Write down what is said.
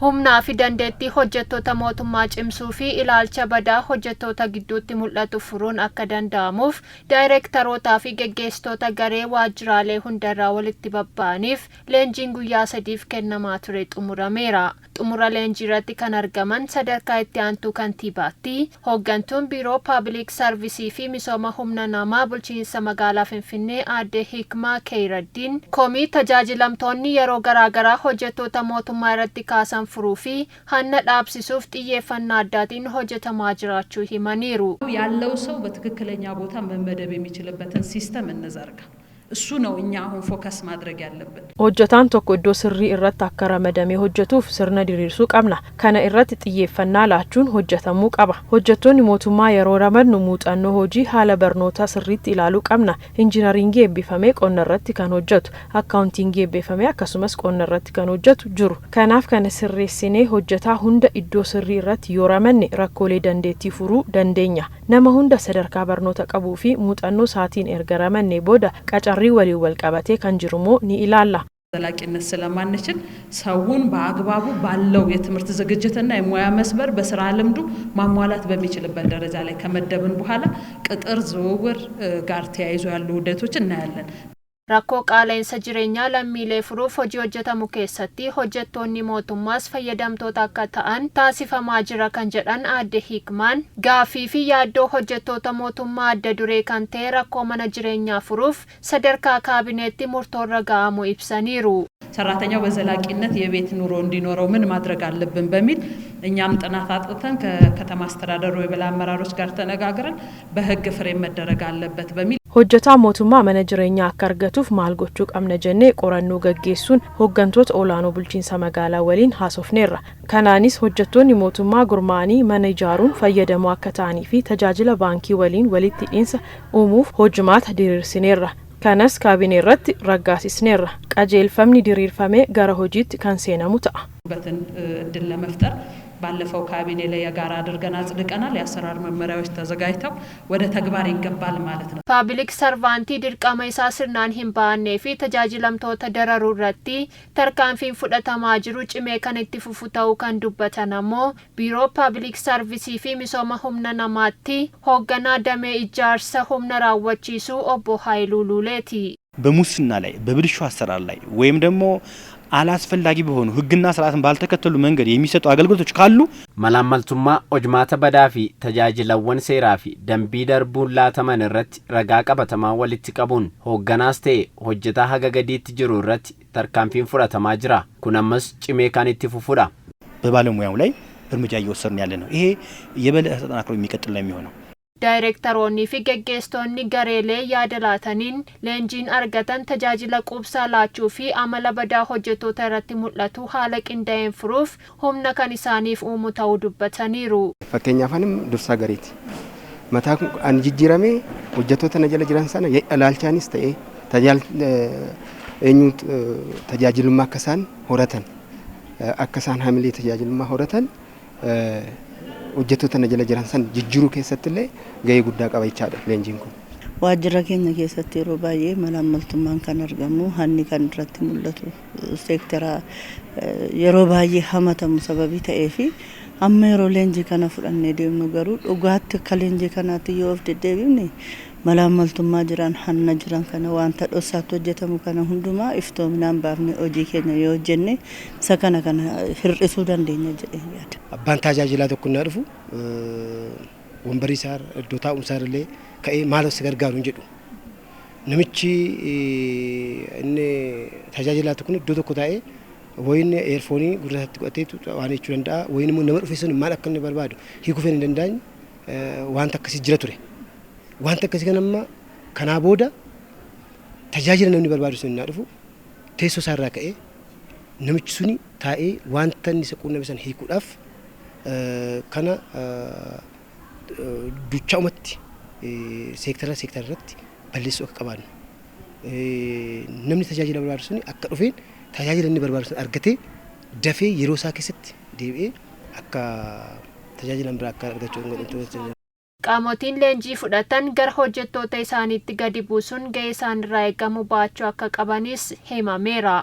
humnaa fi dandeettii hojjettoota mootummaa cimsuu fi ilaalcha badaa hojjettoota gidduutti mul'atu furuun akka danda'amuuf daayireektarootaa fi geggeessitoota garee waajjiraalee hundarraa walitti babba'aniif leenjiin guyyaa 3f kennamaa ture xumurameera. Xumura leenjii irratti kan argaman sadarkaa itti aantuu kantiibaatti hooggantuun biiroo paabliik sarvisii fi misooma humna namaa bulchiinsa magaalaa Finfinnee aadde Hikmaa Keeraddiin komii tajaajilamtoonni yeroo garaagaraa hojjettoota mootummaa irratti kaasan furuu fi hanna dhaabsisuuf xiyyeeffannaa addaatiin hojjetamaa jiraachuu himaniiru. ያለው ሰው በትክክለኛ ቦታ መመደብ የሚችልበትን ሲስተም እንዘርጋ እሱ ነው እኛ አሁን ፎከስ ማድረግ ያለብን። hojjetaan tokko iddoo sirrii irratti akka ramadamee hojjetuuf sirna diriirsuu qabna. Kana irratti xiyyeeffannaa laachuun hojjetamuu qaba. Hojjettoonni mootummaa yeroo ramadnu muuxannoo hojii haala barnootaa sirriitti ilaaluu qabna. Injiinaringii eebbifamee qonna irratti kan hojjetu, akkaawuntiingii eebbifamee akkasumas qonna irratti kan hojjetu jiru. Kanaaf kana sirreessinee hojjetaa hunda iddoo sirrii irratti yoo ramanne rakkoolee dandeettii furuu dandeenya. Nama hunda sadarkaa barnoota qabuu fi muuxannoo isaatiin erga ramanne booda qacarrii walii wal qabatee kan jirumoo ni ilaalla. ዘላቂነት ስለማንችል ሰውን በአግባቡ ባለው የትምህርት ዝግጅትና የሙያ መስበር በስራ ልምዱ ማሟላት በሚችልበት ደረጃ ላይ ከመደብን በኋላ ቅጥር ዝውውር ጋር ተያይዞ ያሉ ውደቶችን እናያለን። Rakkoo qaala'insa jireenyaa lammiilee furuuf hojii hojjetamu keessatti hojjettoonni mootummaas fayyadamtoota akka ta'an taasifamaa jira kan jedhan aadde Hikmaan gaaffii fi yaaddoo hojjettoota mootummaa adda duree kan ta'e rakkoo mana jireenyaa furuuf sadarkaa kaabineetti murtoorra ga'amu ibsaniiru. ሰራተኛው በዘላቂነት የቤት ኑሮ እንዲኖረው ምን ማድረግ አለብን በሚል እኛም ጥናት አጥተን ከከተማ አስተዳደሩ የበላይ አመራሮች ጋር ተነጋግረን በህግ ፍሬም መደረግ አለበት በሚል hojjetaa mootummaa mana jireenyaa akka argatuuf maal gochuu qabna jennee qorannoo gaggeessuun hooggantoota olaanoo bulchiinsa magaalaa waliin haasofneerra. Kanaanis hojjettoonni mootummaa gurmaa'anii mana ijaaruun fayyadamoo akka ta'anii fi tajaajila baankii waliin walitti hidhiinsa uumuuf hojmaata diriirsineerra. Kanas kaabinee irratti raggaasisneerra. Qajeelfamni diriirfamee gara hojiitti kan seenamu ta'a. በትን እድል ለመፍጠር ባለፈው ካቢኔ ላይ የጋራ አድርገን አጽድቀናል። የአሰራር መመሪያዎች ተዘጋጅተው ወደ ተግባር ይገባል ማለት ነው። ፓብሊክ ሰርቫንቲ ድርቀማ isaa sirnaan hin baannee fi tajaajilamtoota dararuu irratti tarkaanfiin fudhatamaa jiru cimee kan itti fufu ta'uu kan dubbatan ammoo biiroo paabliik sarvisii fi misooma humna namaatti hoogganaa damee ijaarsa humna raawwachiisuu obbo Haayiluu Luuleeti. በሙስና ላይ በብልሹ አሰራር ላይ ወይም ደግሞ አላስፈላጊ በሆኑ ህግና ስርዓትን ባልተከተሉ መንገድ የሚሰጡ አገልግሎቶች ካሉ መላመልቱማ ኦጅማተ በዳፊ ተጃጅለወን ሴራፊ ደንቢ ደርቡን ላተመን ረት ረጋ ቀበተማ ወልት ቀቡን ሆገናስቴ ሆጀታ ሀገገዲት ጅሩ ረት ተርካምፊን ፍራተማ ጅራ ኩነመስ ጭሜ ካንቲ ፉፉዳ በባለሙያው ላይ እርምጃ እየወሰድን ያለ ነው። ይሄ የበለጠ ተጠናክሮ የሚቀጥል ነው የሚሆነው። Daayireektaroonni fi geggeessitoonni gareelee yaadalaataniin leenjiin argatan tajaajila quubsaa laachuu fi amala badaa hojjettoota irratti mul'atu haala qindaa'een furuuf humna kan isaaniif uumu ta'uu dubbataniiru. Fakkeenyaaf anim dursaa gareeti. Mataa an jijjiiramee hojjettoota na jala jiran sana ilaalchaanis ta'ee tajaajilummaa akka isaan horatan akka isaan hamilee tajaajilummaa horatan hojjettoota na jala jiran san jijjiiruu keessatti illee gahee guddaa qaba jechaadha leenjiin kun. Waajjira keenya keessatti yeroo baay'ee malaamaltummaan kan argamu hanni kan irratti mul'atu seektara yeroo baay'ee hamatamu sababii ta'eef amma yeroo leenjii kana fudhannee deemnu garuu dhugaatti akka leenjii kanaatti yoo of deddeebifne malaamaltummaa jiran hanna jiran kana wanta dhoksaatti hojjetamu kana hundumaa iftoominaan baafne hojii keenya yoo hojjenne isa kana hir'isuu dandeenya jedhee yaada. Abbaan tajaajilaa tokko na dhufu wambarii isaa iddoo taa'umsaa illee ka'ee maal si gargaaru jedhu. Namichi inni tajaajilaa tokko iddoo tokko taa'ee wayinni eerfoonii gurraatti godhatee waan jechuu danda'a. Wayinni immoo nama dhufee sun maal akka inni barbaadu hiikuu hin dandeenye wanta akkasii jira ture. Wanta akkasii kanamma kanaa booda tajaajila namni barbaadu sun na dhufu teessoo isaa irraa ka'ee namichi suni taa'ee wanta inni isa quunname san hiikuudhaaf kana duchaa'umatti seektara irratti balleessuu akka qabaannu namni tajaajila barbaadu suni akka dhufeen tajaajila inni barbaadu sun argatee dafee yeroo isaa keessatti deebi'ee akka tajaajila biraa akka argachuu godhu. Qaamotiin leenjii fudhatan gara hojjettoota isaaniitti gadi buusuun gahee isaanirraa eegamu baachuu akka qabanis himameera.